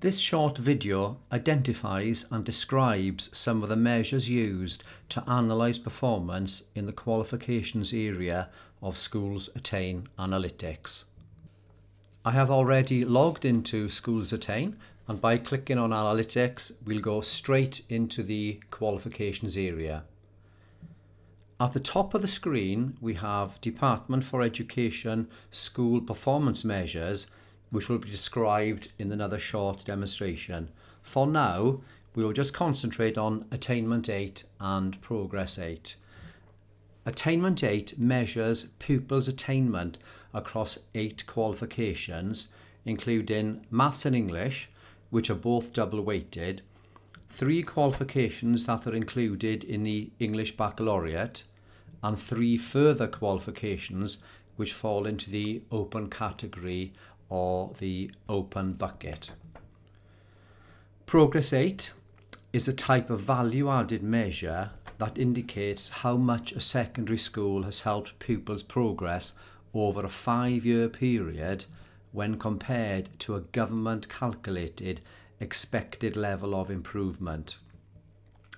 This short video identifies and describes some of the measures used to analyse performance in the qualifications area of Schools Attain Analytics. I have already logged into Schools Attain, and by clicking on Analytics we'll go straight into the qualifications area. At the top of the screen we have Department for Education School Performance Measures, which will be described in another short demonstration. For now, we will just concentrate on Attainment 8 and Progress 8. Attainment 8 measures pupils' attainment across 8 qualifications, including Maths and English, which are both double weighted, 3 qualifications that are included in the English Baccalaureate, and 3 further qualifications which fall into the open category or the open bucket. Progress 8 is a type of value-added measure that indicates how much a secondary school has helped pupils progress over a 5-year period when compared to a government-calculated expected level of improvement.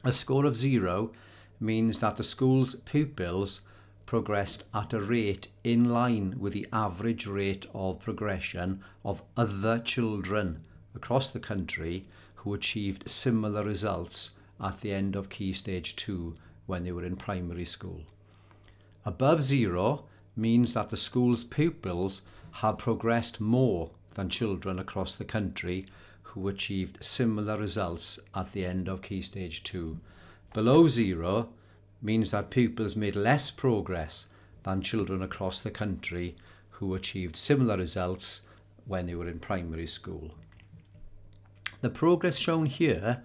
A score of 0 means that the school's pupils progressed at a rate in line with the average rate of progression of other children across the country who achieved similar results at the end of Key Stage 2 when they were in primary school. Above 0 means that the school's pupils have progressed more than children across the country who achieved similar results at the end of Key Stage 2. Below 0 means that pupils made less progress than children across the country who achieved similar results when they were in primary school. The progress shown here,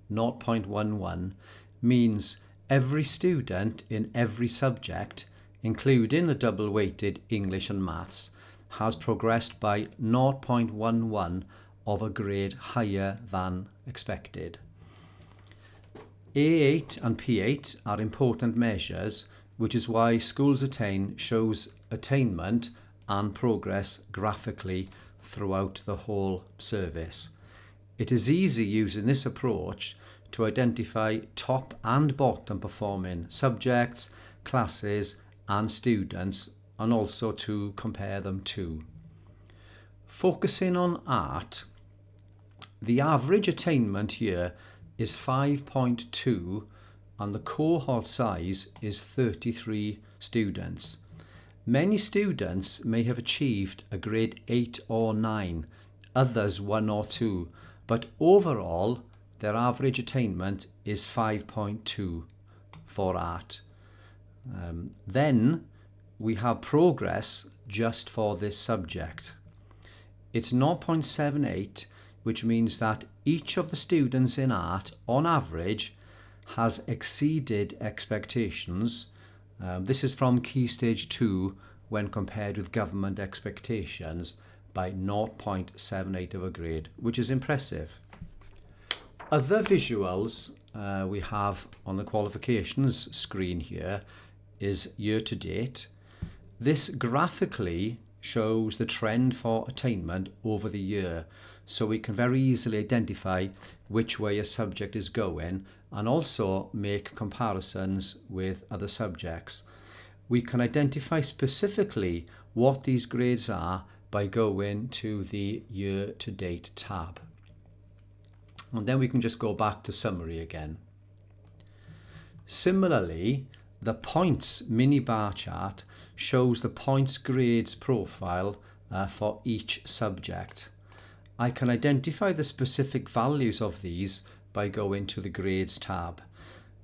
0.11, means every student in every subject, including the double-weighted English and Maths, has progressed by 0.11 of a grade higher than expected. A8 and P8 are important measures, which is why Schools Attain shows attainment and progress graphically throughout the whole service. It is easy using this approach to identify top and bottom performing subjects, classes and students, and also to compare them too. Focusing on art, the average attainment here is 5.2 and the cohort size is 33 students. Many students may have achieved a grade 8 or 9, others 1 or 2, but overall their average attainment is 5.2 for art. Then we have progress just for this subject. It's 0.78, which means that each of the students in art, on average, has exceeded expectations. This is from Key Stage 2 when compared with government expectations by 0.78 of a grade, which is impressive. Other visuals we have on the qualifications screen here is year to date. This graphically shows the trend for attainment over the year, so we can very easily identify which way a subject is going and also make comparisons with other subjects. We can identify specifically what these grades are by going to the year to date tab. And then we can just go back to summary again. Similarly, the points mini bar chart shows the points grades profile for each subject. I can identify the specific values of these by going to the grades tab.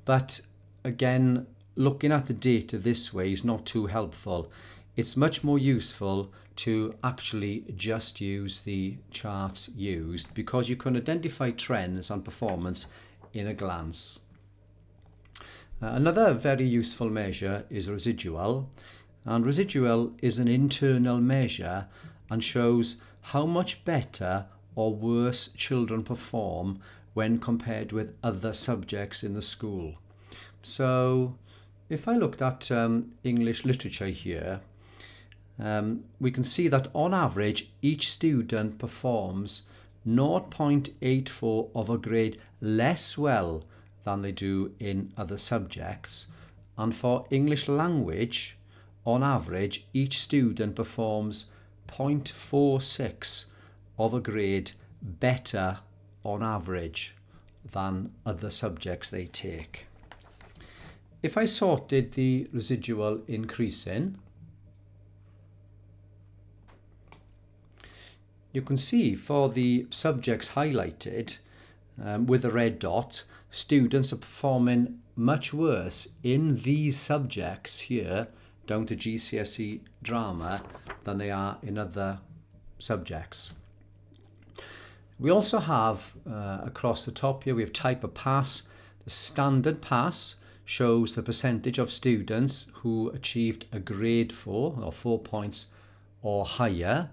But again, looking at the data this way is not too helpful. It's much more useful to actually just use the charts used because you can identify trends and performance in a glance. Another very useful measure is residual, and residual is an internal measure and shows how much better or worse children perform when compared with other subjects in the school. So if I looked at English literature here, we can see that on average each student performs 0.84 of a grade less well than they do in other subjects. And for English language, on average, each student performs 0.46 of a grade better on average than other subjects they take. If I sorted the residual increasing, you can see for the subjects highlighted with a red dot, students are performing much worse in these subjects here, down to GCSE drama, than they are in other subjects. We also have across the top here, we have type of pass. The standard pass shows the percentage of students who achieved a grade 4 or 4 points or higher,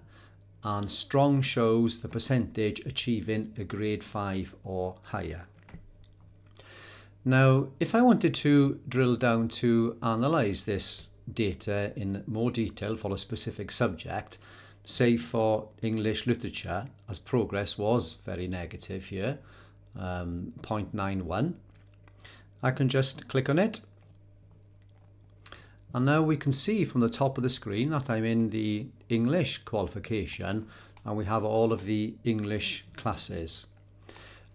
and strong shows the percentage achieving a grade 5 or higher. Now, if I wanted to drill down to analyse this data in more detail for a specific subject, say for English literature, as progress was very negative here, 0.91, I can just click on it. And now we can see from the top of the screen that I'm in the English qualification and we have all of the English classes.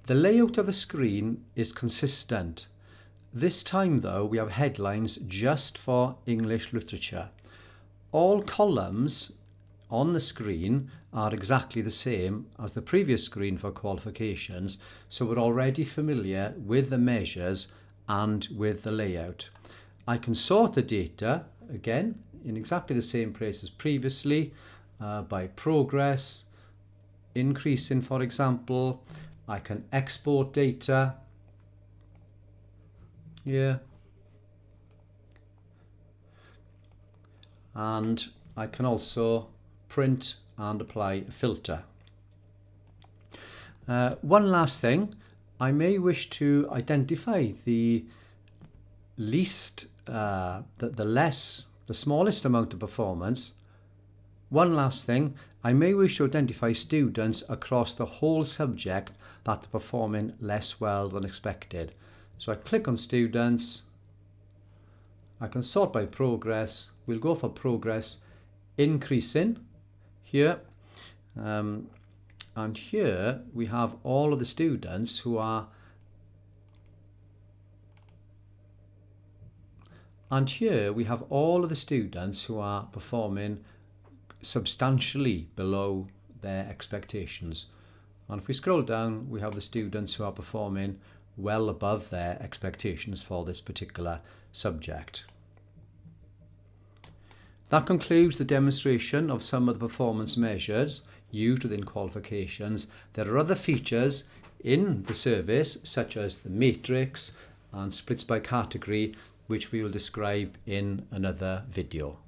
The layout of the screen is consistent. This time though, we have headlines just for English literature. All columns on the screen are exactly the same as the previous screen for qualifications, so we're already familiar with the measures and with the layout. I can sort the data again in exactly the same place as previously by progress, increasing for example. I can export data here, and I can also print and apply a filter. One last thing, I may wish to identify the least, the smallest amount of performance. One last thing, I may wish to identify students across the whole subject that are performing less well than expected. So I click on students, I can sort by progress, we'll go for progress increasing here, and here we have all of the students who are performing substantially below their expectations. And if we scroll down, we have the students who are performing well above their expectations for this particular subject. That concludes the demonstration of some of the performance measures used within qualifications. There are other features in the service, such as the matrix and splits by category, which we will describe in another video.